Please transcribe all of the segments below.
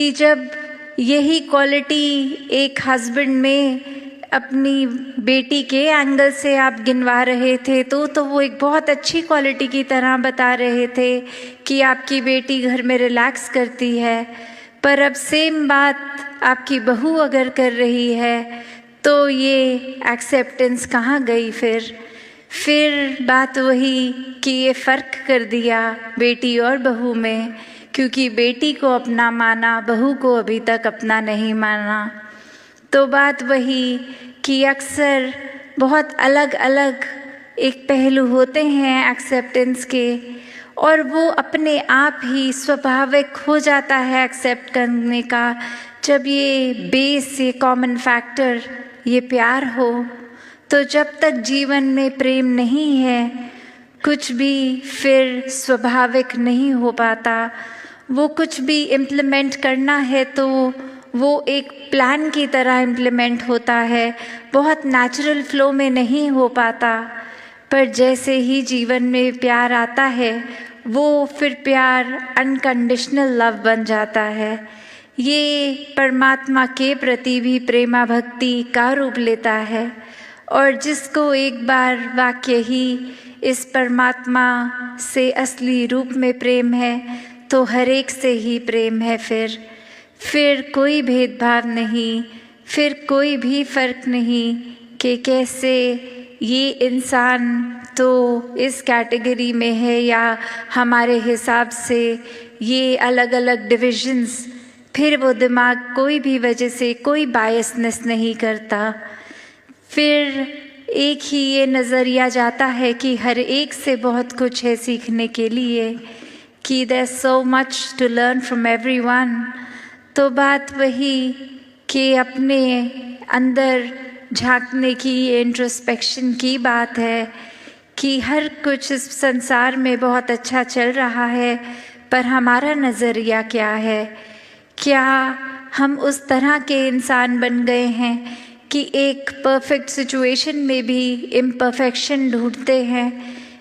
कि जब यही क्वालिटी एक हस्बैंड में अपनी बेटी के एंगल से आप गिनवा रहे थे तो वो एक बहुत अच्छी क्वालिटी की तरह बता रहे थे कि आपकी बेटी घर में रिलैक्स करती है। पर अब सेम बात आपकी बहू अगर कर रही है तो ये एक्सेप्टेंस कहाँ गई? फिर बात वही कि ये फ़र्क कर दिया बेटी और बहू में, क्योंकि बेटी को अपना माना, बहू को अभी तक अपना नहीं माना। तो बात वही कि अक्सर बहुत अलग अलग एक पहलू होते हैं एक्सेप्टेंस के, और वो अपने आप ही स्वाभाविक हो जाता है एक्सेप्ट करने का जब ये बेस, ये कॉमन फैक्टर, ये प्यार हो। तो जब तक जीवन में प्रेम नहीं है, कुछ भी फिर स्वाभाविक नहीं हो पाता। वो कुछ भी इम्प्लीमेंट करना है तो वो एक प्लान की तरह इम्प्लीमेंट होता है, बहुत नेचुरल फ्लो में नहीं हो पाता। पर जैसे ही जीवन में प्यार आता है वो फिर प्यार अनकंडीशनल लव बन जाता है। ये परमात्मा के प्रति भी प्रेमा भक्ति का रूप लेता है, और जिसको एक बार वाक्य ही इस परमात्मा से असली रूप में प्रेम है तो हर एक से ही प्रेम है। फिर कोई भेदभाव नहीं, फिर कोई भी फ़र्क नहीं कि कैसे ये इंसान तो इस कैटेगरी में है या हमारे हिसाब से ये अलग अलग डिविजन्स। फिर वो दिमाग कोई भी वजह से कोई बायसनेस नहीं करता। फिर एक ही ये नज़रिया जाता है कि हर एक से बहुत कुछ है सीखने के लिए, कि there's so much to learn from everyone। तो बात वही कि अपने अंदर झांकने की, इंट्रोस्पेक्शन की बात है कि हर कुछ इस संसार में बहुत अच्छा चल रहा है, पर हमारा नज़रिया क्या है? क्या हम उस तरह के इंसान बन गए हैं कि एक परफेक्ट सिचुएशन में भी इम्परफेक्शन ढूंढते हैं,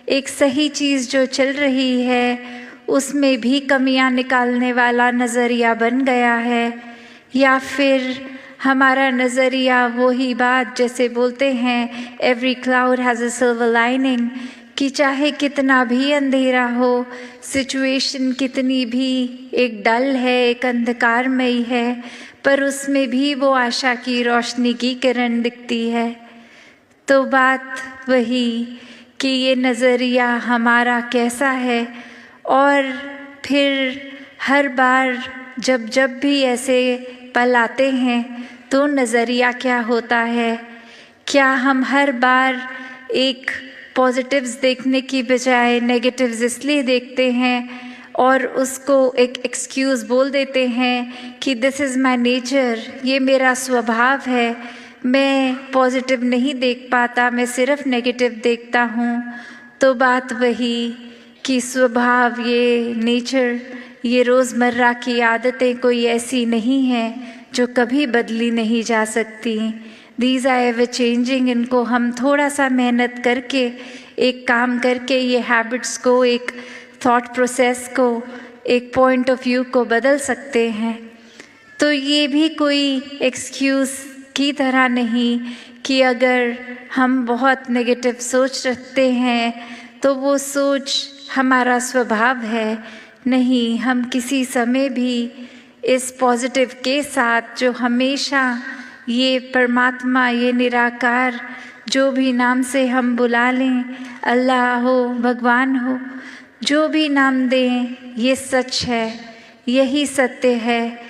एक सही चीज़ जो चल रही है उसमें भी कमियां निकालने वाला नज़रिया बन गया है? या फिर हमारा नज़रिया वही बात जैसे बोलते हैं every cloud has a silver lining, कि चाहे कितना भी अंधेरा हो, सिचुएशन कितनी भी एक डल है, एक अंधकारमयी है, पर उसमें भी वो आशा की रोशनी की किरण दिखती है। तो बात वही कि ये नज़रिया हमारा कैसा है, और फिर हर बार जब भी ऐसे पल आते हैं तो नज़रिया क्या होता है? क्या हम हर बार एक पॉजिटिव्स देखने की बजाय नेगेटिव्स इसलिए देखते हैं और उसको एक एक्सक्यूज़ बोल देते हैं कि दिस इज़ माय नेचर, ये मेरा स्वभाव है, मैं पॉजिटिव नहीं देख पाता, मैं सिर्फ नेगेटिव देखता हूँ। तो बात वही कि स्वभाव, ये नेचर, ये रोज़मर्रा की आदतें कोई ऐसी नहीं हैं जो कभी बदली नहीं जा सकती। These are ever changing. इनको हम थोड़ा सा मेहनत करके, एक काम करके ये हैबिट्स को, एक थॉट प्रोसेस को, एक पॉइंट ऑफ व्यू को बदल सकते हैं। तो ये भी कोई एक्सक्यूज़ की तरह नहीं कि अगर हम बहुत नेगेटिव सोच रखते हैं तो वो सोच हमारा स्वभाव है। नहीं, हम किसी समय भी इस पॉजिटिव के साथ, जो हमेशा ये परमात्मा, ये निराकार, जो भी नाम से हम बुला लें, अल्लाह हो, भगवान हो, जो भी नाम दें, ये सच है, यही सत्य है।